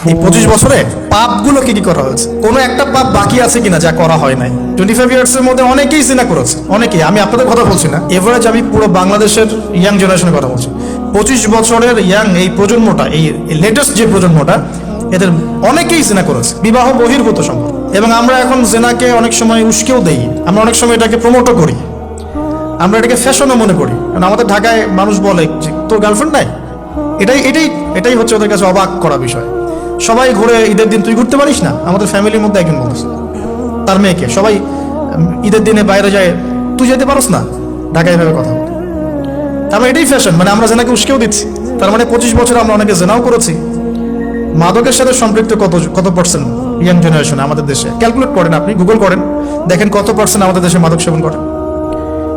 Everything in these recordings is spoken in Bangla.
এই 25 বছরে পাপগুলো কি কি করা হয়েছে, কোনো একটা পাপ বাকি আছে কিনা যা করা হয় নাই? 25 ইয়ার্সের মধ্যে অনেকেই জিনা করেছে, অনেকেই। আমি আপনাদের কথা বলছি না, এভারেজ আমি পুরো বাংলাদেশের ইয়াং জেনারেশনের কথা বলছি। 25 বছরের ইয়াং এই প্রজন্মটা, এই লেটেস্ট যে প্রজন্মটা, এদের অনেকেই জিনা করেছে, বিবাহ বহির্ভূত সম্পর্ক। এবং আমরা এখন জেনাকে অনেক সময় উস্কেও দেই, আমরা অনেক সময় এটাকে প্রমোটও করি, আমরা এটাকে ফ্যাশনও মনে করি। কারণ আমাদের ঢাকায় মানুষ বলে যে তোর গার্লফ্রেন্ড নাই, এটাই এটাই এটাই হচ্ছে ওদের কাছে অবাক করা বিষয়। সবাই ঘুরে, ঈদের দিন তুই ঘুরতে পারিস না? আমাদের ফ্যামিলির মধ্যে একজন বলছে তার মেয়েকে, সবাই ঈদের দিনে বাইরে যায়, তুই যেতে পারস না? ঢাকায় এভাবে কথা বলে। তারপর এটাই ফ্যাশন, মানে আমরা জেনাকে উস্কেও দিচ্ছি। তার মানে 25 বছর আমরা অনেকে জেনাও করেছি। মাদকের সাথে সম্পৃক্ত কত পার্সেন্ট ইয়াং জেনারেশন আমাদের দেশে? ক্যালকুলেট করেন, আপনি গুগল করেন, দেখেন কত পার্সেন্ট আমাদের দেশে মাদক সেবন করে।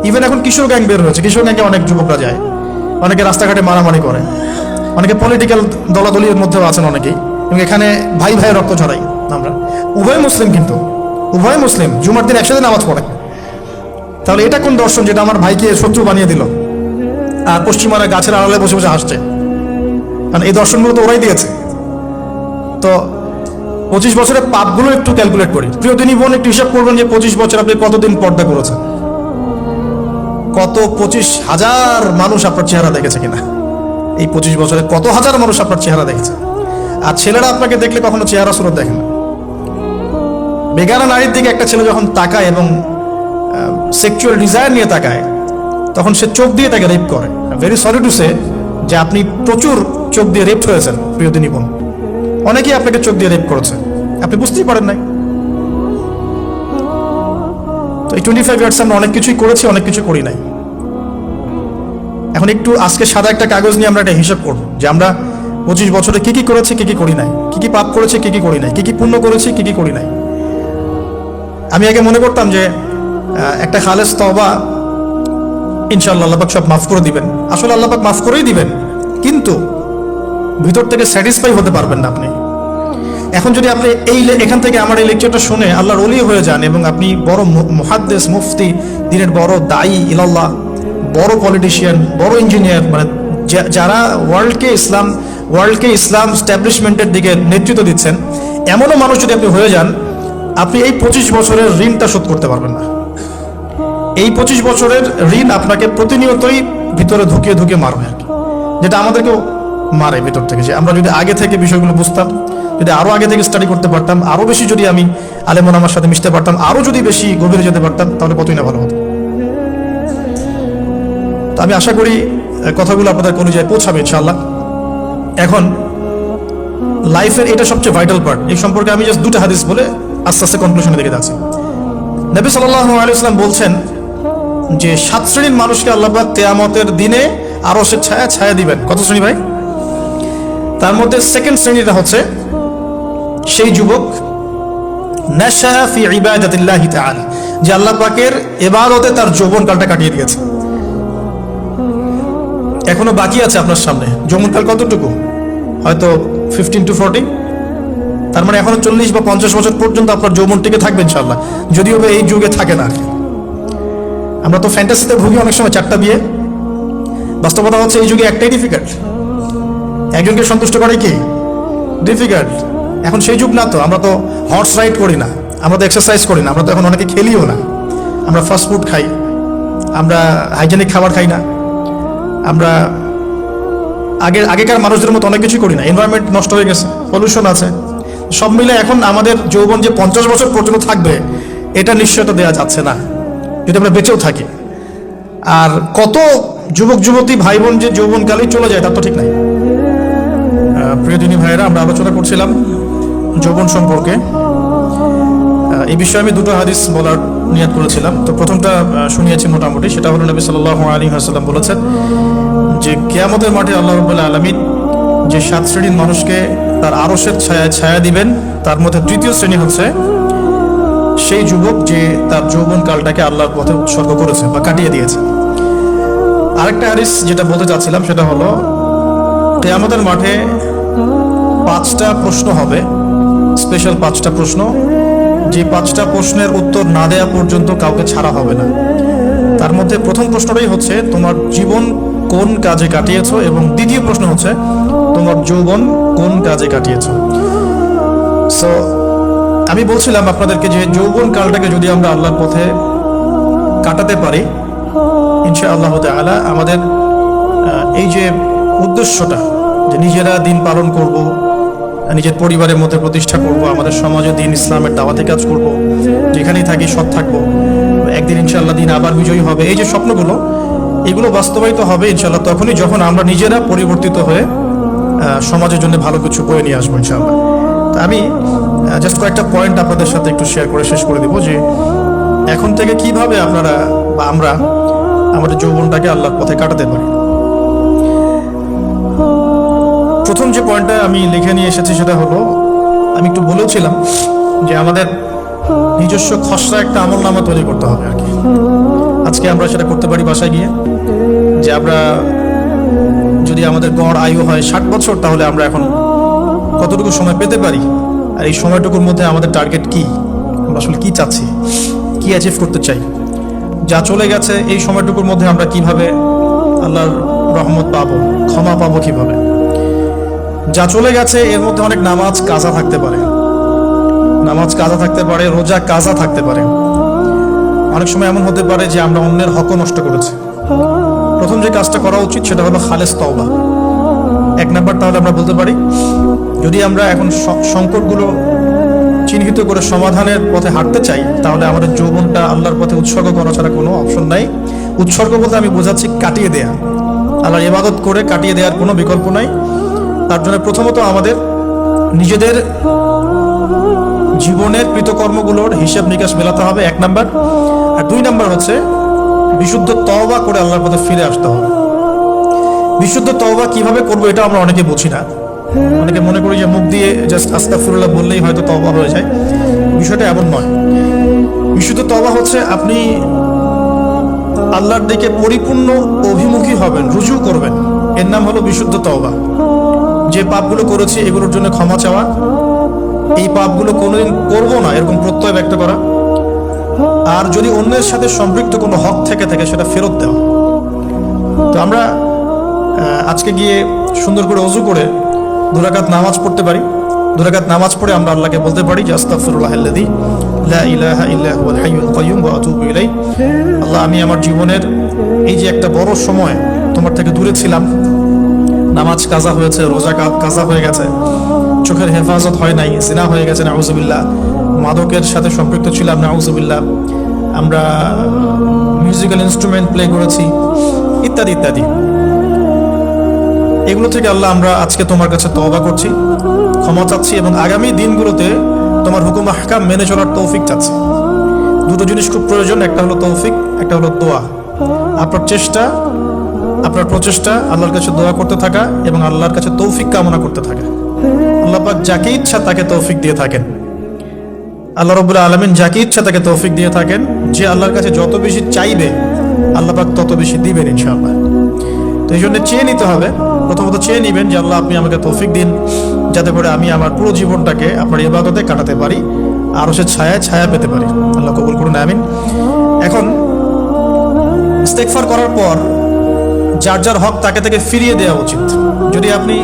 ইভেন এখন কিশোর গ্যাং বের হয়েছে, কিশোর গ্যাংয়ে অনেক যুবকরা যায়, অনেকে রাস্তাঘাটে মারামারি করে, অনেকে পলিটিক্যাল দলাদলির মধ্যেও আছেন অনেকেই। এবং এখানে ভাই ভাইয়ের রক্ত ছড়াই আমরা। উভয় মুসলিম, কিন্তু উভয় মুসলিম, জুমার দিন একসাথে নামাজ পড়ে। তাহলে এটা কোন দর্শন যেটা আমার ভাইকে শত্রু বানিয়ে দিল, আর পশ্চিমারা গাছের আড়ালে বসে বসে হাসছে? কারণ এই দর্শনগুলো তো ওরাই দিয়েছে। তো 25 বছরের পাপগুলো একটু ক্যালকুলেট করি। প্রিয় দিনী বোন, একটু হিসাব করবেন যে 25 বছর আপনি কতদিন পর্দা করেছেন, কত 25,000 মানুষ আপনার চেহারা দেখেছে কিনা? এই 25 বছরে কত হাজার মানুষ আপনার চেহারা দেখেছে? আর ছেলেরা আপনাকে দেখলে কখনো চেহারা সুরত দেখে না। বেগানা নারীর দিকে একটা ছেলে যখন তাকায় এবং সেক্সুয়াল ডিজায়ার নিয়ে তাকায়, তখন সে চোখ দিয়ে তাকে রেপ করে। ভেরি সরি টু সে যে আপনি প্রচুর চোখ দিয়ে রেপ হয়েছেন প্রিয় দিনী বোন। অনেকেই আপনাকে চোখ দিয়ে রেপ করেছে, আপনি বুঝতেই পারেন নাই। তো এই 25 ইয়ার্স আমরা অনেক কিছুই করেছি, অনেক কিছু করি নাই। এখন একটু আজকে সাদা একটা কাগজ নিয়ে আমরা একটা হিসাব করব যে আমরা 25 বছরে কি কি করেছি, কি কি করি নাই, কি কি পাপ করেছি, কি কি করি নাই, কি কি পুণ্য করেছি, কি কি করি নাই। আমি আগে মনে করতাম যে একটা খালেস তওবা ইনশাআল্লাহ আল্লাহ পাক সব মাফ করে দিবেন। আসলে আল্লাহ পাক মাফ করেই দিবেন, কিন্তু ভিতর থেকে স্যাটিসফাই হতে পারবেন না আপনি। এখন যদি আপনি এখান থেকে আমার এই লেকচারটা শুনে আল্লাহর ওলি হয়ে যান এবং আপনি বড় মুহাদ্দিস, মুফতি, দিনের বড় দায়ী ইলাল্লাহ, বড় পলিটিশিয়ান, বড় ইঞ্জিনিয়ার, মানে যারা ওয়ার্ল্ডকে ইসলাম স্ট্যাবলিশমেন্টের দিকে নেতৃত্ব দিচ্ছেন, এমনও মানুষ যদি আপনি হয়ে যান, আপনি এই 25 বছরের ঋণটা শোধ করতে পারবেন না। এই 25 বছরের ঋণ আপনাকে প্রতিনিয়তই ভিতরে ধুকিয়ে ধুকিয়ে মারবে আর কি, যেটা আমাদেরকেও মারে ভিতর থেকে। যে আমরা যদি আগে থেকে বিষয়গুলো বুঝতাম, যদি আরো আগে থেকে স্টাডি করতে পারতাম, আরো বেশি যদি আমি আলেমন আমার সাথে মিশতে পারতাম, আরো যদি বেশি গভীরে যেতে পারতাম, তাহলে কতই না ভালো হতো। তো আমি আশা করি কথাগুলো আপনাদের কলিজায় পৌঁছাবে ইনশাআল্লাহ। এখন লাইফের এটা সবচেয়ে ভাইটাল পার্ট। এই সম্পর্কে আমি জাস্ট দুটো হাদিস বলে আস্তে আস্তে কনক্লুশনে দিকে যাচ্ছি। নবী সাল্লাল্লাহু আলাইহি ওয়াসাল্লাম বলছেন যে 7 শ্রেণীর মানুষকে আল্লাহ পাক কিয়ামতের দিনে আরশের ছায়া দিবেন। কত শ্রেণী ভাই? তার মধ্যে সেকেন্ড শ্রেণীটা হচ্ছে সেই যুবক নাশা ফি ইবাদাতিল্লাহি তাআলা, যে আল্লাহ পাকের ইবাদতে তার যৌবনকালটা কাটিয়ে দিয়েছে। এখনো বাকি আছে আপনার সামনে। যৌবনকাল কতটুকু? হয়তো 15 to 40। তার মানে এখনো 40 বা 50 বছর পর্যন্ত আপনার যৌবন টিকে থাকবে ইনশাআল্লাহ, যদিও এই যুগে থাকে না। আমরা তো ফ্যান্টাসিতে ভুগি অনেক সময়, 4টা বিয়ে। বাস্তবতা হচ্ছে এই যুগে একটাই ডিফিকাল্ট, একজনকে সন্তুষ্ট করে কি ডিফিকাল্ট। এখন সেই যুগ না তো, আমরা তো হর্স রাইড করি না, আমরা তো এক্সারসাইজ করি না, আমরা তো এখন অনেকে খেলিও না, আমরা ফাস্ট ফুড খাই, আমরা হাইজেনিক খাবার খাই না, আমরা আগেকার মানুষদের মতো অনেক কিছু করি না। এনভায়রনমেন্ট নষ্ট হয়ে গেছে, পলিউশন আছে, সব মিলে এখন আমাদের যৌবন যে 50 বছর পর্যন্ত থাকবে, এটা নিশ্চয়তা দেওয়া যাচ্ছে না যদি আমরা বেঁচেও থাকি। আর কত যুবক যুবতী ভাই বোন যে যৌবনকালেই চলে যায় তার তো ঠিক নাই। প্রিয় দিনী ভাইয়েরা, আমরা আলোচনা করছিলাম যৌবন সম্পর্কে। এই বিষয়ে আমি দুটো হাদিস বলার নিয়ত করেছিলাম। তো প্রথমটা শুনিয়েছি মোটামুটি, সেটা হলো নবী সাল্লাল্লাহু আলাইহি ওয়াসাল্লাম বলেছেন যে কিয়ামতের মাঠে আল্লাহ রাব্বুল আলামিন যে 7 শ্রেণীর মানুষকে তার আরশের ছায়া দিবেন, তার মধ্যে তৃতীয় শ্রেণী হচ্ছে সেই যুবক যে তার যৌবনকালটাকে আল্লাহর পথে উৎসর্গ করেছে বা কাটিয়ে দিয়েছে। আরেকটা হাদিস যেটা বলতে চাচ্ছিলাম সেটা হলো কিয়ামতের মাঠে 5টা প্রশ্ন হবে, স্পেশাল 5টা প্রশ্ন, যে 5টা প্রশ্নের উত্তর না দেওয়া পর্যন্ত কাউকে ছাড়া হবে না। তার মধ্যে প্রথম প্রশ্নটাই হচ্ছে তোমার জীবন কোন কাজে কাটিয়েছো, এবং দ্বিতীয় প্রশ্ন হচ্ছে তোমার যৌবন কোন কাজে কাটিয়েছো। সো আমি বলছিলাম আপনাদেরকে যে যৌবন কালটাকে যদি আমরা আল্লাহর পথে কাটাতে পারি, ইনশাআল্লাহ তাআলা আমাদের এই যে উদ্দেশ্যটা, যে নিজেরা দিন পালন করব, নিজের পরিবারের মধ্যে প্রতিষ্ঠা করব, আমাদের সমাজে দিন ইসলামের দাওয়াতে কাজ করব, যেখানেই থাকি সৎ থাকবো, একদিন ইনশাআল্লাহ দিন আবার বিজয়ী হবে, এই যে স্বপ্নগুলো, এগুলো বাস্তবায়িত হবে ইনশাআল্লাহ তখনই যখন আমরা নিজেরা পরিবর্তিত হয়ে সমাজের জন্য ভালো কিছু বয়ে নিয়ে আসবো ইনশাআল্লাহ। তো আমি জাস্ট কয়েকটা পয়েন্ট আপনাদের সাথে একটু শেয়ার করে শেষ করে দিব যে এখন থেকে কিভাবে আপনারা বা আমরা আমাদের যৌবনটাকে আল্লাহর পথে কাটাতে পারি। প্রথম যে পয়েন্টটা আমি লিখে নিয়ে এসেছি সেটা হলো, আমি একটু বলেছিলাম যে আমাদের নিজস্ব খসড়া একটা আমলনামা তৈরি করতে হবে আর কি। আজকে আমরা সেটা করতে পারি বাসায় গিয়ে, যে আমরা যদি আমাদের গড় আয়ু হয় 60 বছর, তাহলে আমরা এখন কতটুকু সময় পেতে পারি, আর এই সময়টুকুর মধ্যে আমাদের টার্গেট কি, আমরা আসলে কি চাচ্ছি, কি অ্যাচিভ করতে চাই, যা চলে গেছে এই সময়টুকুর মধ্যে আমরা কিভাবে আল্লাহর রহমত পাবো, ক্ষমা পাবো কিভাবে। যা চলে গেছে এর মধ্যে অনেক নামাজ কাজা থাকতে পারে, রোজা কাজা থাকতে পারে। অনেক সময় এমন হতে পারে যে আমরা অন্যের হকও নষ্ট করেছি। প্রথম যে কাজটা করা উচিত সেটা হলো খালেস তওবা। 1 নাম্বার, তাহলে আমরা বলতে পারি যদি আমরা এখন সংকটগুলো চিহ্নিত করে সমাধানের পথে হাঁটতে চাই, তাহলে আমাদের যৌবনটা আল্লাহর পথে উৎসর্গ করা ছাড়া কোনো অপশন নাই। উৎসর্গ বলতে আমি বোঝাচ্ছি কাটিয়ে দেয়া, আল্লাহর ইবাদত করে কাটিয়ে দেওয়ার কোনো বিকল্প নাই। তার জন্য প্রথমত আমাদের নিজেদের জীবনের কৃতকর্মগুলোর হিসাব নিকাশ মেলাতে হবে, 1 নাম্বার। আর 2 নাম্বার হচ্ছে বিশুদ্ধ তওবা করে আল্লাহর পথে ফিরে আসতে হবে। বিশুদ্ধ তওবা কিভাবে করবো এটা আমরা অনেকে বুঝি না। অনেকে মনে করি যে মুখ দিয়ে জাস্ট আস্তাগফিরুল্লাহ বললেই হয়তো তওবা হয়ে যায়, বিষয়টা এমন নয়। বিশুদ্ধ তওবা হচ্ছে আপনি আল্লাহর দিকে পরিপূর্ণ অভিমুখী হবেন, রুজু করবেন, এর নাম হলো বিশুদ্ধ তওবা। যে পাপগুলো করেছি এগুলোর জন্য ক্ষমা চাওয়া, এই পাপগুলো কোনোদিন করবো না এরকম প্রত্যয় ব্যক্ত করা, আর যদি অন্যের সাথে সম্পৃক্ত কোনো হক থেকে থাকে সেটা ফেরত দেওয়া। তো আমরা আজকে গিয়ে সুন্দর করে ওযু করে 2 রাকাত নামাজ পড়তে পারি। 2 রাকাত নামাজ পড়ে আমরা আল্লাহকে বলতে পারি যে আস্তাগফিরুল্লাহাল্লাযী লা ইলাহা ইল্লা হুয়াল হাইয়ুল কাইয়্যুম ওয়া আতুবু ইলাইহি। আল্লাহ, আমি আমার জীবনের এই যে একটা বড় সময় তোমার থেকে দূরে ছিলাম, নামাজ কাজা হয়েছে, রোজা কাজা হয়ে গেছে, চোখের হেফাজত হয় নাই, জিনা হয়ে গেছে নাউযুবিল্লাহ, মাদকের সাথে সম্পৃক্ত ছিলাম নাউযুবিল্লাহ, আমরা মিউজিক্যাল ইনস্ট্রুমেন্ট প্লে করেছি, ইত্যাদি ইত্যাদি। এগুলো থেকে আল্লাহ আমরা আজকে তোমার কাছে তওবা করছি, ক্ষমা চাচ্ছি, এবং আগামী দিনগুলোতে তোমার হুকুম আহকাম মেনে চলার তৌফিক চাচ্ছি। 2টো জিনিস খুব প্রয়োজন, একটা হলো তৌফিক, একটা হলো দোয়া। আপনার প্রচেষ্টা আল্লাহর কাছে দোয়া করতে থাকা এবং আল্লাহর কাছে তৌফিক কামনা করতে থাকা। আল্লাহ পাক যাকে ইচ্ছা তাকে তৌফিক দিয়ে থাকেন, আল্লাহ রাব্বুল আলামিন যাকে ইচ্ছা তাকে তৌফিক দিয়ে থাকেন। যে আল্লাহর কাছে যত বেশি চাইবে আল্লাহ পাক তত বেশি দিবেন ইনশাআল্লাহ। তো এই জন্য চেয়ে নিতে হবে, প্রথমত চেয়ে নেবেন যে আল্লাহ আপনি আমাকে তৌফিক দিন, যাতে করে আমি আমার পুরো জীবনটাকে আপনার ইবাদতে কাটাতে পারি, আরো সে ছায়া পেতে পারি। আল্লাহ কবুল করুন, আমিন। এখন ইস্তেগফার করার পর যার যার হক তাকে থেকে ফিরিয়ে দেওয়া উচিত। যদি আপনি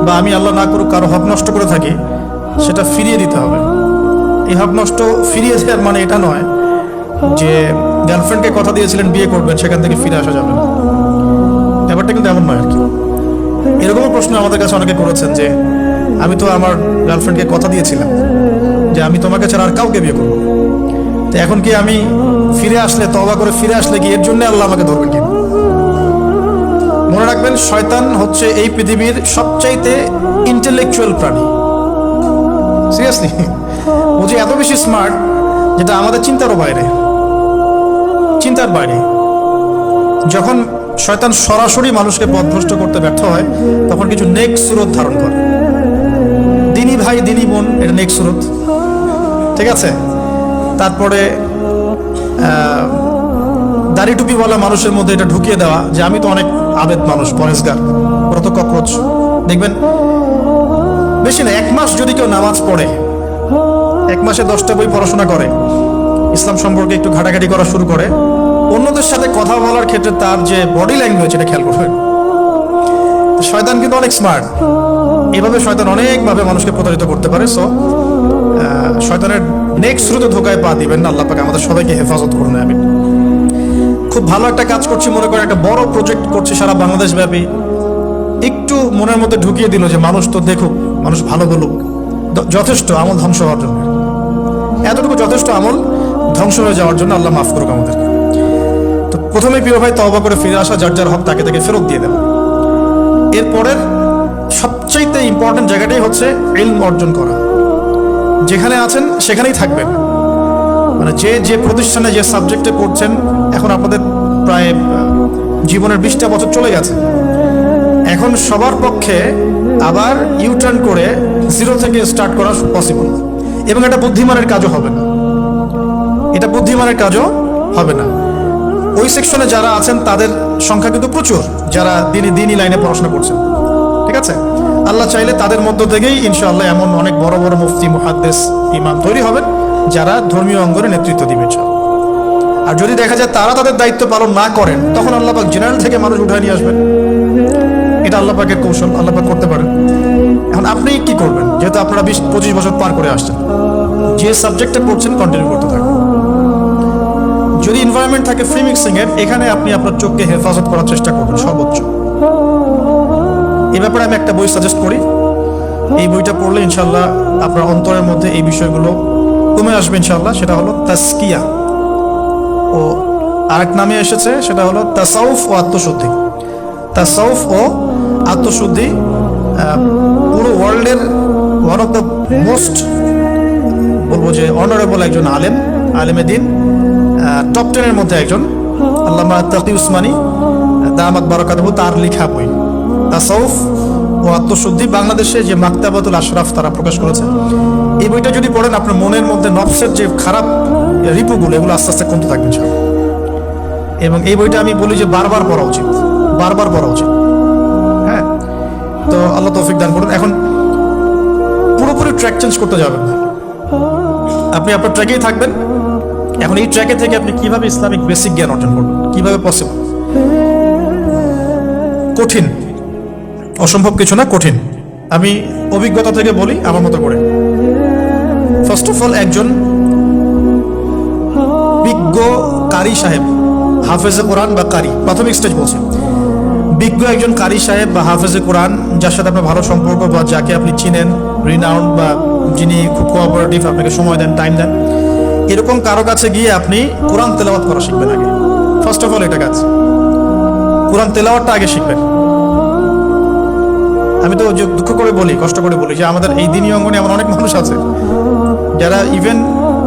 বা আমি, আল্লাহ না করুক, কারো হক নষ্ট করে থাকি, সেটা ফিরিয়ে দিতে হবে। এই হক নষ্ট ফিরিয়ে দেওয়ার মানে এটা নয় যে গার্লফ্রেন্ডকে কথা দিয়েছিলেন বিয়ে করবেন, সেখান থেকে ফিরে আসা যাবে না, ব্যাপারটা কিন্তু এমন নয় আর কি। এরকমও প্রশ্ন আমাদের কাছে অনেকে করেছেন যে আমি তো আমার গার্লফ্রেন্ডকে কথা দিয়েছিলাম যে আমি তোমাকে ছাড়া আর কাউকে বিয়ে করবো, তো এখন কি আমি ফিরে আসলে, তওবা করে ফিরে আসলে কি এর জন্য আল্লাহ আমাকে ধরবে কি? মনে রাখবেন, শয়তান হচ্ছে এই পৃথিবীর সবচাইতে ইন্টেলেকচুয়াল প্রাণী। সিরিয়াসলি, ও যে এত বেশি স্মার্ট যেটা আমাদের চিন্তার বাইরে। যখন শয়তান সরাসরি মানুষকে পথভ্রষ্ট করতে ব্যর্থ হয়, তখন কিছু নেক সুরত ধারণ করে। দিনী ভাই, দিনী বোন, এটা নেক সুরত, ঠিক আছে। তারপরে দাড়ি টুপিওয়ালা মানুষের মধ্যে এটা ঢুকিয়ে দেওয়া যে আমি তো অনেক আবেদ মানুষ, পরেশগার, ওরা তো ককরোচ। দেখবেন বেশি না, 1 মাস যদি কেউ নামাজ পড়ে, 1 মাসে 10টা বই পড়াশোনা করে, ইসলাম সম্পর্কে একটু ঘাটাঘাটি করা শুরু করে, অন্যদের সাথে কথা বলার ক্ষেত্রে তার যে বডি ল্যাঙ্গুয়েজ, এটা খেয়াল করবেন। শয়তান কিন্তু অনেক স্মার্ট, এভাবে শয়তান অনেকভাবে মানুষকে প্রতারিত করতে পারে। সো শয়তানের নেক্সট স্রোতে ধোকায় পা দিবেন না। আল্লাহ পাক আমাদের সবাইকে হেফাজত করুন, আমিন। খুব ভালো একটা কাজ করছি মনে করে, একটা বড় প্রজেক্ট করছি সারা বাংলাদেশ ব্যাপী, একটু মনের মধ্যে ঢুকিয়ে দিল যে মানুষ তো দেখুক, মানুষ ভালো বলুক, যথেষ্ট আমল ধ্বংস হওয়ার জন্য। এতটুকু যথেষ্ট আমল ধ্বংস হয়ে যাওয়ার জন্য। আল্লাহ মাফ করুক আমাদেরকে। তো প্রথমে প্রিয় ভাই তওবা করে ফিরে আসা, যার যার হক তাকে তাকে ফেরত দিয়ে দেওয়া। এরপরের সবচেয়ে ইম্পর্টেন্ট জায়গাটাই হচ্ছে ইলম অর্জন করা। যেখানে আছেন সেখানেই থাকবেন, মানে যে যে প্রতিষ্ঠানে যে সাবজেক্টে পড়ছেন, এখন আপনাদের প্রায় জীবনের 20টা বছর চলে গেছে। এখন সবার পক্ষে আবার ইউটার্ন করে জিরো থেকে স্টার্ট করা পসিবল, এবং এটা বুদ্ধিমানের কাজও হবে না। এটা বুদ্ধিমানের কাজও হবে না। ওই সেকশনে যারা আছেন তাদের সংখ্যা কিন্তু প্রচুর, যারা দিনই লাইনে পড়াশোনা করছেন, ঠিক আছে। আল্লাহ চাইলে তাদের মধ্য থেকেই ইনশাআল্লাহ এমন অনেক বড় বড় মুফতি, মুহাদ্দিস, ইমাম তৈরি হবেন যারা ধর্মীয় অঙ্গনে নেতৃত্ব দিবে। আর যদি দেখা যায় তারা তাদের দায়িত্ব পালন না করেন, তখন আল্লাহ পাক জেনারেল থেকে মানুষ উঠায় নিয়ে আসবেন। এটা আল্লাহ পাকের কৌশল, আল্লাহ পাক করতে পারেন। এখন আপনি কি করবেন? যেহেতু আপনারা 20-25 বছর পার করে আসছেন, যে সাবজেক্টে পড়ছেন কন্টিনিউ করতে থাকবেন। যদি এনভায়রনমেন্ট থাকে ফ্রি মিক্সিং এর, এখানে আপনি আপনার চোখকে হেফাজত করার চেষ্টা করবেন সর্বোচ্চ। এই ব্যাপারে আমি একটা বই সাজেস্ট করি। এই বইটা পড়লে ইনশাআল্লাহ আপনার অন্তরের মধ্যে এই বিষয়গুলো কমে আসবে ইনশাআল্লাহ। সেটা হলো তাসকিয়া, ও আরেক নামে এসেছে, সেটা হলো তাসাউফ ও আত্মশুদ্ধি। তাসাউফ ও আত্মশুদ্ধি পুরো ওয়ার্ল্ডের ওয়ান অফ দ্য মোস্ট, বলবো যে অনারেবল একজন আলেমে দিন, টপ 10-এর মধ্যে একজন, আল্লামা তাকি উসমানী দামাত বারাকাতুহু, তার লেখা বই তাসাউফ ও আত্মশুদ্ধি। বাংলাদেশে যে মাকতাবাতুল আশরাফ তারা প্রকাশ করেছে। এই বইটা যদি পড়েন, আপনার মনের মধ্যে নফসের যে খারাপ রিপুগুলো, এগুলো আস্তে আস্তে কমতে থাকবে। এবং এই বইটা আমি বলি যে বারবার পড়া উচিত, বারবার পড়া উচিত। হ্যাঁ, তো আল্লাহ তৌফিক দান করুন। এখন পুরোপুরি ট্র্যাক চেঞ্জ করতে যাবেন না, আপনি আপনার ট্র্যাকেই থাকবেন। এখন এই ট্র্যাকে থেকে আপনি কিভাবে ইসলামিক বেসিক জ্ঞান অর্জন করবেন, কিভাবে পসিবল? কঠিন, অসম্ভব কিছু না, কঠিন। আমি অভিজ্ঞতা থেকে বলি আমার মতো করে। ফার্স্ট অফ অল, একজন বিজ্ঞ কারি সাহেব, হাফেজে কোরআন বা কারি, প্রাথমিক স্টেজ বলছে, বিজ্ঞ একজন কারি সাহেব বা হাফেজে কোরআন, যার সাথে আপনার ভালো সম্পর্ক বা যাকে আপনি চিনেন, রিনাউন্ড বা যিনি খুব কোঅপারেটিভ, আপনাকে সময় দেন, টাইম দেন, এরকম কারো কাছে গিয়ে আপনি কোরআন তেলাওয়াত করা শিখবেন আগে। ফার্স্ট অফ অল এটা কাজ, কোরআন তেলাওয়াতটা আগে শিখবেন। আমি তো দুঃখ করে বলি, কষ্ট করে বলি যে আমাদের এই দিনী অঙ্গনে এমন অনেক মানুষ আছে যারা ইভেন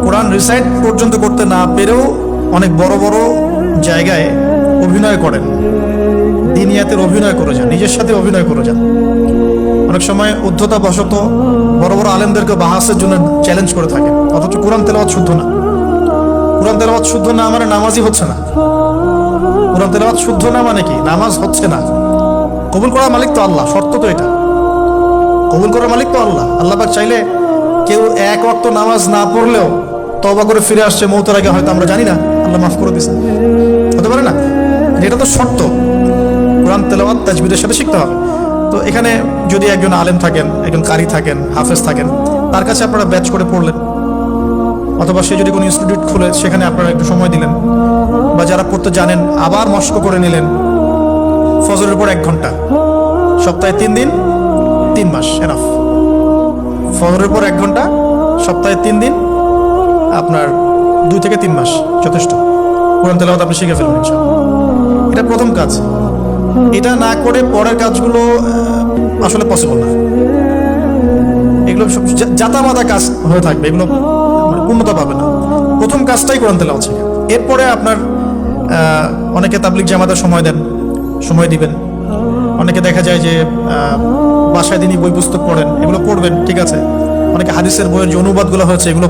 কোরআন রিসাইট পর্যন্ত করতে না পেরেও অনেক বড় বড় জায়গায় অভিনয় করেন, দিনিয়াতের অভিনয় করে যান, নিজের সাথে অভিনয় করে যান। অনেক সময় উদ্ধতা বশত বড় বড় আলেমদেরকে বাহাসের জন্য চ্যালেঞ্জ করে থাকে, অথচ কোরআন তেলাওয়াত শুদ্ধ না। কোরআন তেলাওয়াত শুদ্ধ না মানে নামাজই হচ্ছে না। কোরআন তেলাওয়াত শুদ্ধ না মানে কি? নামাজ হচ্ছে না। কবুল করার মালিক তো আল্লাহ, শর্ত তো এটা। কবুল করার মালিক তো আল্লাহ। আল্লাহ পাক চাইলে কেউ এক ওয়াক্ত নামাজ না পড়লেও তওবা করে ফিরে আসছে মওতের আগে, হয়তো আমরা জানি না, আল্লাহ মাফ করে দিয়েছেন, হতে পারে না? এটা তো শর্ত। কোরআন তেলাওয়াত তাজবিদের সাথে শিখতে হবে। তো এখানে যদি একজন আলেম থাকেন, একজন কারি থাকেন, হাফেজ থাকেন, তার কাছে আপনারা ব্যাচ করে পড়লেন, অথবা সে যদি কোনো ইনস্টিটিউট খুলে সেখানে আপনারা একটু সময় দিলেন, বা যারা পড়তে জানেন আবার মস্ক করে নিলেন। ফজরের পর 1 ঘন্টা, সপ্তাহে 3 দিন, 3 মাস এনাফ। ফজরের পর 1 ঘন্টা, সপ্তাহে 3 দিন, আপনার 2 থেকে 3 মাস যথেষ্ট। কোরআন তেলাওয়াত আপনি শিখে ফেলবেন ইনশাআল্লাহ। এটা প্রথম কাজ। এটা না করে পরের কাজগুলো আসলে পসিবল না। এগুলো সব জাতামাতা কাজ হয়ে থাকবে, এগুলো পূর্ণতা পাবে না। প্রথম কাজটাই কোরআন তেলাওয়াত শেখা। এরপরে আপনার অনেকে তাবলিগ জামাতে সময় দেন, সময় দিবেন। অনেকে দেখা যায় যে বাসায় দিনই বই পুস্তক পড়েন, এগুলো পড়বেন, ঠিক আছে। অনেকে হাদিসের বইয়ের যে অনুবাদগুলো হয়েছে এগুলো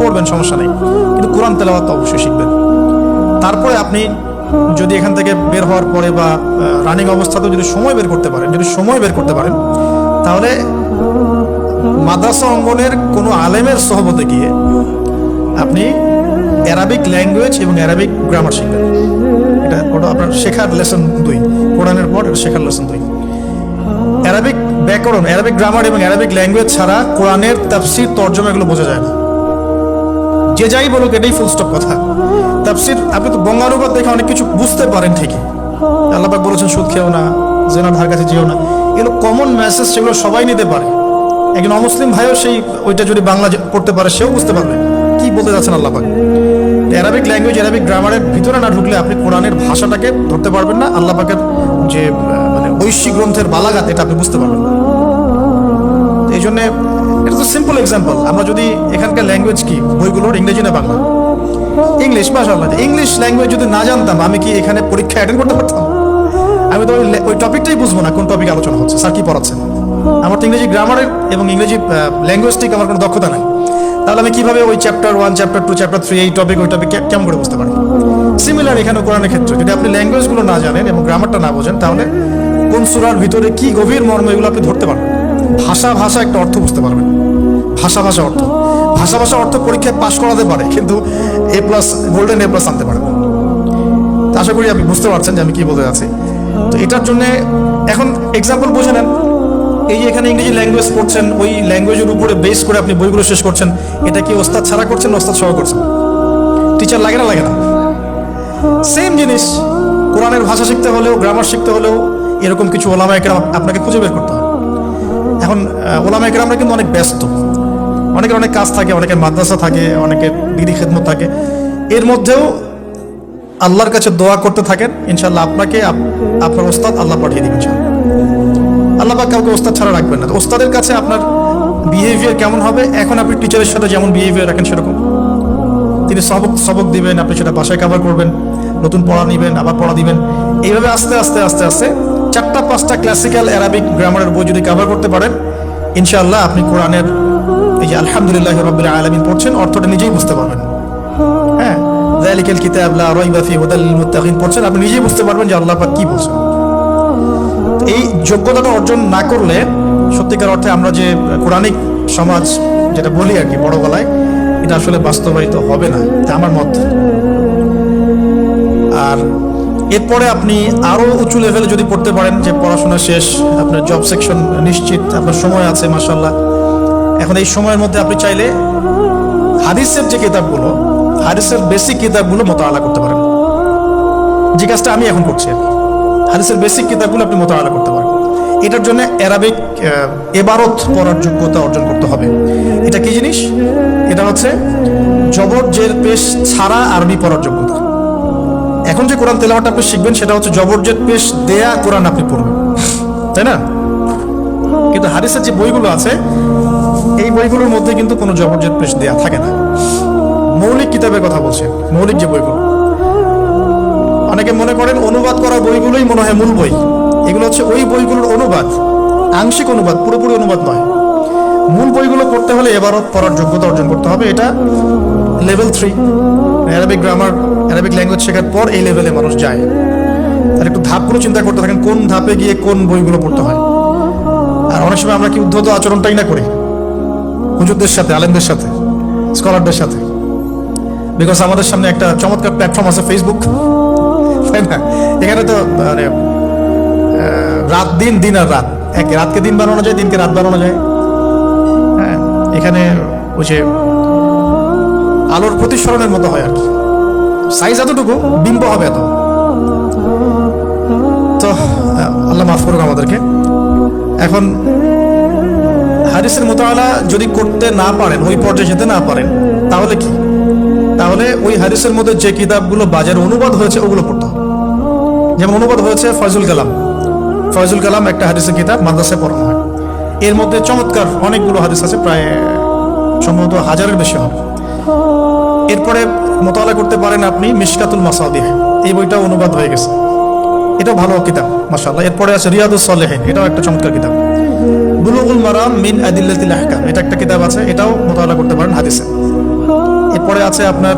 পড়বেন, সমস্যা নেই। কিন্তু কোরআন তেলাওয়াত অবশ্যই শিখবেন। তারপরে আপনি যদি এখান থেকে বের হওয়ার পরে বা রানিং অবস্থাতেও যদি সময় বের করতে পারেন, তাহলে মাদ্রাসা অঙ্গনের কোনো আলেমের সহবতে গিয়ে আপনি অ্যারাবিক ল্যাঙ্গুয়েজ এবং অ্যারাবিক গ্রামার শিখবেন। ওটা আপনার শেখার লেসন 2, কোরআনের পর শেখার লেসন 2। অ্যারাবিক ব্যাকরণ, অ্যারাবিক গ্রামার এবং অ্যারাবিক ল্যাঙ্গুয়েজ ছাড়া কোরআনের তাফসির তর্জমা এগুলো বোঝা যায় না। যে যাই বলুক এটাই ফুল স্টপ কথা। তাফসির আপনি তো বঙ্গানুবাদ দেখে অনেক কিছু বুঝতে পারেন ঠিকই, আল্লাহ পাক বলেছেন সুদ খেও না, জেনার ধার কাছে যেও না, এগুলো কমন মেসেজ, সেগুলো সবাই নিতে পারে। একজন অমুসলিম ভাইও সেই ওইটা যদি বাংলা পড়তে পারে সেও বুঝতে পারবে কি বলতে যাচ্ছেন আল্লাহ পাক। অ্যারাবিক ল্যাঙ্গুয়েজ, অ্যারাবিক গ্রামারের ভিতরে না ঢুকলে আপনি কোরআনের ভাষাটাকে ধরতে পারবেন না, আল্লাহ পাকের যে মানে ঐশী গ্রন্থের বালাগাত এটা আপনি বুঝতে পারবেন না। এই জন্যে এটা তো সিম্পল এক্সাম্পল, আমরা যদি এখানকার ল্যাঙ্গুয়েজ কি বইগুলোর ইংরেজি না বাংলা, ইংলিশ, মাশাআল্লাহ, ইংলিশ ল্যাঙ্গুয়েজ যদি না জানতাম আমি কি এখানে পরীক্ষা অ্যাটেন্ড করতে পারতাম? আমি তো ওই টপিকটাই বুঝবো না কোন টপিক আলোচনা হচ্ছে, স্যার কি পড়াচ্ছেন। আমার তো ইংরেজি গ্রামারের এবং ইংরেজি ল্যাঙ্গুয়েজটিক আমার কোনো দক্ষতা নাই, তাহলে আমি কিভাবে ওই চ্যাপ্টার 1, চ্যাপ্টার 2, চ্যাপ্টার 3 এই টপিক ওই টপিক কেমন করে বুঝতে পারি? সিমিলার এখানে কোরআনের ক্ষেত্রে যদি আপনি ল্যাঙ্গুয়েজগুলো না জানেন এবং গ্রামারটা না বোঝেন, তাহলে কোন সূরার ভিতরে কি গভীর মর্ম এগুলো আপনি ধরতে পারবেন। ভাষা একটা অর্থ বুঝতে পারবেন, ভাষা অর্থ পরীক্ষায় পাশ করাতে পারে, কিন্তু A+, গোল্ডেন A+ আনতে পারে না। আশা করি আপনি বুঝতে পারছেন যে আমি কি বলতে যাচ্ছি। তো এটার জন্য এখন এক্সাম্পল বুঝে নেন, এই যে এখানে ইংরেজি ল্যাঙ্গুয়েজ পড়ছেন, ওই ল্যাঙ্গুয়েজের উপরে বেস করে আপনি বইগুলো শেষ করছেন, এটা কি ওস্তাদ ছাড়া করছেন, ওস্তাদ সহ করছেন? টিচার লাগে না? সেম জিনিস, কোরআনের ভাষা শিখতে হলেও, গ্রামার শিখতে হলেও এরকম কিছু ওলামা একরাম আপনাকে খুঁজে বের করতে হবে। এখন ওলামা একরামরা কিন্তু অনেক ব্যস্ত, অনেকের অনেক কাজ থাকে, অনেকের মাদ্রাসা থাকে, অনেকের দিদি খেদমত থাকে, এর মধ্যেও আল্লাহর কাছে দোয়া করতে থাকেন, ইনশাআল্লাহ আপনাকে আপনার ওস্তাদ আল্লাহ পাঠিয়ে দিবেন। আল্লাহ পাক কাউকে ওস্তাদ ছাড়া রাখবেন না। ওস্তাদের কাছে আপনার বিহেভিয়ার কেমন হবে, এখন আপনি টিচারের সাথে যেমন বিহেভিয়ার রাখেন সেরকম, তিনি সবক দিবেন, আপনি সেটা বাসায় কভার করবেন, নতুন পড়া নেবেন, আবার পড়া দিবেন, এইভাবে আস্তে আস্তে 4-5টা ক্লাসিক্যাল অ্যারাবিক গ্রামারের বই যদি কভার করতে পারেন, ইনশাআল্লাহ আপনি কোরআনের এই যে আলহামদুলিল্লাহ রাব্বিল আলামিন পড়ছেন অর্থটা নিজেই বুঝতে পারবেন। হ্যাঁ, যালিকাল কিতাব লা রাইবা ফিহি হুদাল লিল মুত্তাকিন পড়ছেন, আপনি নিজেই বুঝতে পারবেন যে আল্লাহ পাক কি বলছেন। এই যোগ্যতাটা অর্জন না করলে সত্যিকার অর্থে আমরা যে কোরআনিক সমাজ যেটা বলি আর কি বড় গলায়, এটা আসলে বাস্তবায়িত হবে না, এটা আমার মত। আর এরপরে আপনি আরো উঁচু লেভেলে যদি পড়তে পারেন, যে পড়াশোনা শেষ, আপনার জব সেকশন নিশ্চিত, আপনার সময় আছে মাশাআল্লাহ, এখন এই সময়ের মধ্যে আপনি চাইলে হাদিসের যে কিতাবগুলো, হাদিসের বেসিক কিতাবগুলো মোতালা করতে পারেন, যে কাজটা আমি এখন করছি। হাদিসের বেসিক কিতাবগুলো আপনি মোতালা করতে পারেন। এটার জন্য অ্যারাবিক এবারত পড়ার যোগ্যতা অর্জন করতে হবে। এটা কি জিনিস? এটা হচ্ছে জবর জের পেশ ছাড়া আরবি পড়ার যোগ্যতা। এখন যে কোরআন তেলাওয়াতটা আপনি শিখবেন সেটা হচ্ছে জবর জের পেশ দেয়া কোরআন আপনি পড়বেন, তাই না? কিন্তু হাদিসের যে বইগুলো আছে এই বইগুলোর মধ্যে কিন্তু কোনো জবর জের পেশ দেয়া থাকে না। মৌলিক কিতাবের কথা বলছে, মৌলিক যে বইগুলো, অনেকে মনে করেন অনুবাদ করা বইগুলোই মনে হয় মূল বই। এগুলো হচ্ছে ওই বইগুলোর অনুবাদ, আংশিক অনুবাদ, পুরোপুরি অনুবাদ নয়। মূল বইগুলো পড়তে হলে এবারও পড়ার যোগ্যতা অর্জন করতে হবে। এটা level 3 Arabic grammar, Arabic language শেখার পর এই লেভেলে মানুষ যায়। তার একটু ধাপগুলো চিন্তা করতে থাকেন, কোন ধাপে গিয়ে কোন বইগুলো পড়তে হয়। আর অনেক সময় আমরা কি উদ্ধত আচরণটাই না করি হুজুরদের সাথে, আলেমদের সাথে, স্কলারদের সাথে। বিকজ আমাদের সামনে একটা চমৎকার প্ল্যাটফর্ম আছে ফেসবুক, তাই না? এখানে তো মানে রাত দিন, দিন আর রাত, এক রাতকে দিন বানানো যায়, দিনকে রাত বানানো যায়। হ্যাঁ, এখানে ওই যে আলোর প্রতিসরণের মতো হয় আর কি, সাইজ এতটুকু, বিম্ব হবে এত। তো আল্লাহ মাফ করুক আমাদেরকে। এখন হাদিসের মোতালা যদি করতে না পারেন, ওই পর্যায়ে যেতে না পারেন, তাহলে কি? তাহলে ওই হাদিসের মধ্যে যে কিতাবগুলো বাজারে অনুবাদ হয়েছে ওগুলো পড়তে হবে। যেমন অনুবাদ হয়েছে ফয়জুল কালাম একটা হাদিসের কিতাব, মাদ্রাসায় পড়ানো হয়। এর মধ্যে চমৎকার অনেকগুলো হাদিস আছে, প্রায় সম্ভবত 1000-এর বেশি হবে। এরপরে মোতালা করতে পারেন আপনি মিশকাতুল মাসাবিহ, এই বইটা অনুবাদ হয়ে গেছে, এটাও ভালো কিতাব মাশাআল্লাহ। এরপরে আছে রিয়াদুস সালেহিন, এটাও একটা চমৎকার কিতাব। বুলুগুল মারাম মিন আদিল্লাতিল আহকাম, এটা একটা কিতাব আছে, এটাও মোতালা করতে পারেন হাদিসে। এরপরে আছে আপনার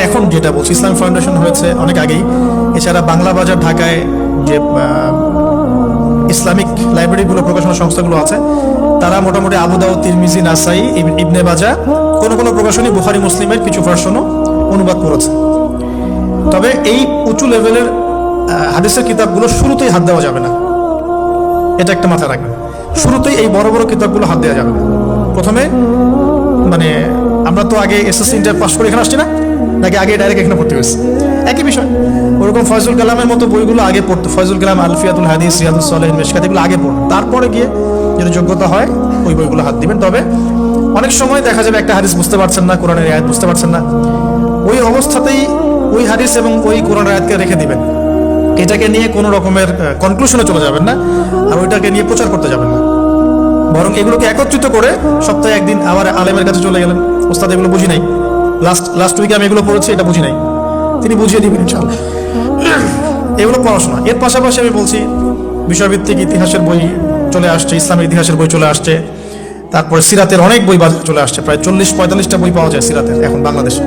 এখন যেটা বলছি, ইসলামিক ফাউন্ডেশন হয়েছে অনেক আগেই। এছাড়া বাংলা বাজার ঢাকায় যে ইসলামিক লাইব্রেরিগুলো, প্রকাশনা সংস্থাগুলো আছে, তারা মোটামুটি আবু দাউদ, তিরমিজি, নাসাই, ইবনে মাজা, কোনো প্রকাশনী বুখারী মুসলিমের কিছু ভার্সনও অনুবাদ করেছে। তবে এই উঁচু লেভেলের হাদিসের কিতাবগুলো শুরুতেই হাত দেওয়া যাবে না। এটা একটা মাথায় রাখবেন। শুরুতেই এই বড় বড় কিতাবগুলো হাত দেওয়া যাবে না। প্রথমে মানে আমরা তো আগে এসএসসি ইন্টার পাস করে এখানে আসছি না, নাকি আগে ডাইরেক্ট এখানে ভর্তি হয়েছে? একই বিষয়। ওরকম ফয়জুল কালামের মতো বইগুলো আগে পড়তো, ফয়জুল কালাম, আলফিয়াতুল হাদিস, রিয়াদুস সালেহিন, মিশকাত, এগুলো আগে পড়ুন। তারপরে গিয়ে যদি যোগ্যতা হয় ওই বইগুলো হাত দিবেন। তবে অনেক সময় দেখা যাবে একটা হাদিস বুঝতে পারছেন না, কোরআনের আয়াত বুঝতে পারছেন না, ওই অবস্থাতেই ওই হাদিস এবং ওই কোরআনের আয়াতকে রেখে দিবেন। এটাকে নিয়ে কোনো রকমের কনক্লুশনে চলে যাবেন না, আর ওইটাকে নিয়ে প্রচার করতে যাবেন না। বরং এগুলোকে একত্রিত করে সপ্তাহে একদিন আবার আলেমের কাছে চলে গেলেন, ওস্তাদ এগুলো বুঝি নাই, লাস্ট উইকে আমি এগুলো পড়েছি, এটা বুঝি নাই, তিনি বুঝিয়ে দিবেন ইনশাআল্লাহ। এগুলো পড়াশোনা। এর পাশাপাশি আমি বলছি বিষয়ভিত্তিক ইতিহাসের বই চলে আসছে, ইসলামের ইতিহাসের বই চলে আসছে, তারপরে সিরাতের অনেক বই বাজারে চলে আসছে, প্রায় 40-45টা বই পাওয়া যায় সিরাতের এখন বাংলাদেশে।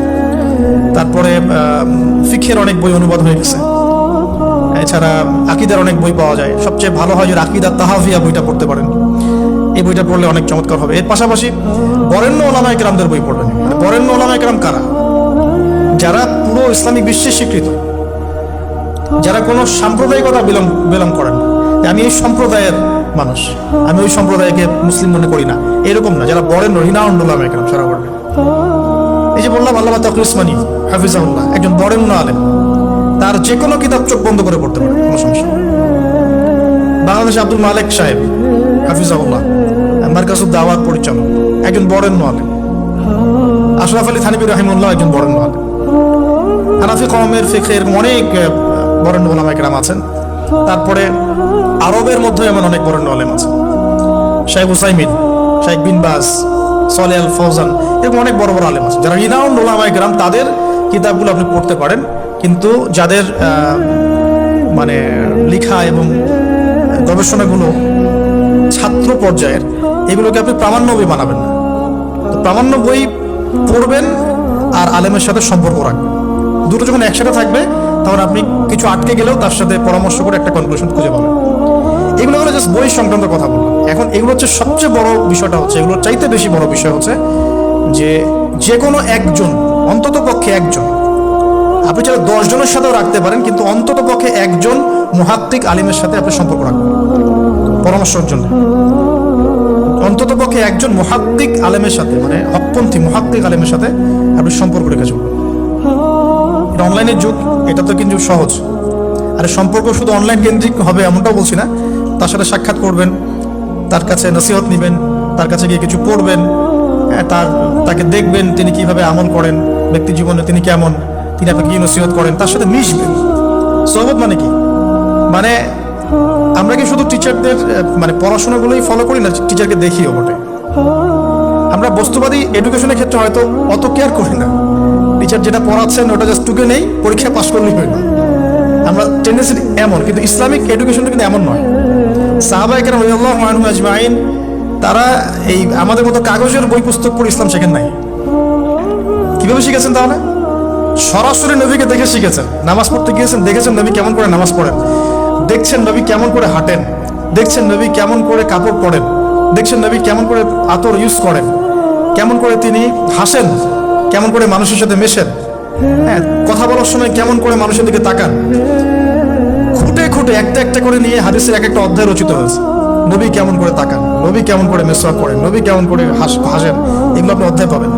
তারপরে ফিকহের অনেক বই অনুবাদ হয়ে গেছে। এছাড়া আকিদার অনেক বই পাওয়া যায়। সবচেয়ে ভালো হয় যে আকিদা তাহাভিয়া বইটা পড়তে পারেন, এই বইটা পড়লে অনেক চমৎকার হবে। এর পাশাপাশি বরেণ্য ওলামায়ে কেরামদের বই পড়বেন। বরেণ্য ওলামায়ে কেরাম কারা? যারা পুরো ইসলামিক বিশ্বে স্বীকৃত, যারা কোনো সাম্প্রদায়িকতা বিলং করেন, আমি এই সম্প্রদায়ের মানুষ, আমি ওই সম্প্রদায়কে মুসলিম মনে করি না, এরকম না, যারা বরেণ্য রিনাউন্ড ওলামায়ে কেরাম সারা ওয়ার্ল্ডে। এই যে বললাম আল্লামা তাকি উসমানী হাফিজাহুল্লাহ, একজন বরেণ্য আলেম, তার যে কোনো কিতাব চোখ বন্ধ করে পড়তে পারে, কোনো সমস্যা। বাংলাদেশে আব্দুল মালেক সাহেব হাফিজাহুল্লাহ, মারকাজুদ দাওয়াত পরিচালক, একজন বরেণ্য আলেম। আশরাফ আলী থানভী রাহিমাহুল্লাহ একজন বরেণ্য আলেম। হানাফি কওমের ফিকহে এরকম অনেক বরেণ্য ওলামায়ে কেরাম আছেন। তারপরে আরবের মধ্যে এমন অনেক বরেণ্য আলেম আছে, শাইখ উসাইমিন, শাইখ বিন বাজ, সালেহ আল ফৌজান, এরকম অনেক বড় বড় আলেম আছে যারা রিনাউন্ড ওলামায়ে কেরাম। তাদের কিতাবগুলো আপনি পড়তে পারেন, কিন্তু যাদের মানে লেখা এবং গবেষণাগুলো ছাত্র পর্যায়ের, এগুলোকে আপনি প্রামাণ্য বই বানাবেন না। তো প্রামাণ্য বই পড়বেন আর আলেমের সাথে সম্পর্ক রাখবেন। দুটো যখন একসাথে থাকবে তখন আপনি কিছু আটকে গেলেও তার সাথে পরামর্শ করে একটা কনক্লুশন খুঁজে পাবেন। এগুলো হলো জাস্ট বই সংক্রান্ত কথা বললাম। এখন এগুলো হচ্ছে সবচেয়ে বড় বিষয়টা হচ্ছে, এগুলোর চাইতে বেশি বড় বিষয় হচ্ছে যে কোনো একজন, অন্তত পক্ষে একজন, আপনি চাইলে 10 জনের সাথেও রাখতে পারেন, কিন্তু অন্তত পক্ষে একজন মুহাক্কিক আলিমের সাথে আপনি সম্পর্ক রাখবেন পরামর্শের জন্য। অন্তত পক্ষে একজন মুহাক্কিক আলেমের সাথে, মানে হকপন্থী মুহাক্কিক আলেমের সাথে আপনি সম্পর্ক রেখে চলবেন। এটা অনলাইনের যুগ, এটা তো কিন্তু সহজ। আর সম্পর্ক শুধু অনলাইন কেন্দ্রিক হবে এমনটাও বলছি না। তার সাথে সাক্ষাৎ করবেন, তার কাছে নসিহত নেবেন, তার কাছে গিয়ে কিছু পড়বেন, তাকে দেখবেন তিনি কিভাবে আমল করেন, ব্যক্তি জীবনে তিনি কেমন, তিনি আপনাকে কি নসিহত করেন, তার সাথে মিশবেন। সোহবত মানে কি? মানে আমরা কি শুধু টিচারদের মানে পড়াশোনাগুলোই ফলো করি না, টিচারকে দেখিও বটে। আমরা বস্তুবাদী এডুকেশনের ক্ষেত্রে হয়তো অত কেয়ার করি না, টিচার যেটা পড়াচ্ছেন ওটা জাস্ট টুকে নেই, পরীক্ষা পাস করলেই হয় না। আমরা টেন্ডেন্সি এমন, কিন্তু ইসলামিক এডুকেশনটা কিন্তু এমন নয়। সাহাবায়ে কেরাম রাদিয়াল্লাহু আনহুম আজমাইন, তারা এই আমাদের মতো কাগজের বই পুস্তক পড়ে ইসলাম শেখেন নাই। কিভাবে শিখেছেন? তাহলে সরাসরি নবীকে দেখে শিখেছেন। নামাজ পড়তে গিয়েছেন, দেখেছেন নবী কেমন করে নামাজ পড়েন, দেখছেন নবী কেমন করে হাঁটেন, দেখছেন নবী কেমন করে কাপড় পরেন, দেখছেন নবী কেমন করে আতর ইউজ করেন, কেমন করে তিনি হাসেন, কেমন করে মানুষের সাথে মেশেন, হ্যাঁ, কথা বলার সময় কেমন করে মানুষের দিকে তাকান। খুঁটে খুঁটে একটা একটা করে নিয়ে হাদিসের এক একটা অধ্যায় রচিত হয়েছে। নবী কেমন করে তাকান, নবী কেমন করে মেসওয়াক করেন, নবী কেমন করে হাসেন, এগুলো আপনি অধ্যায় পাবেন।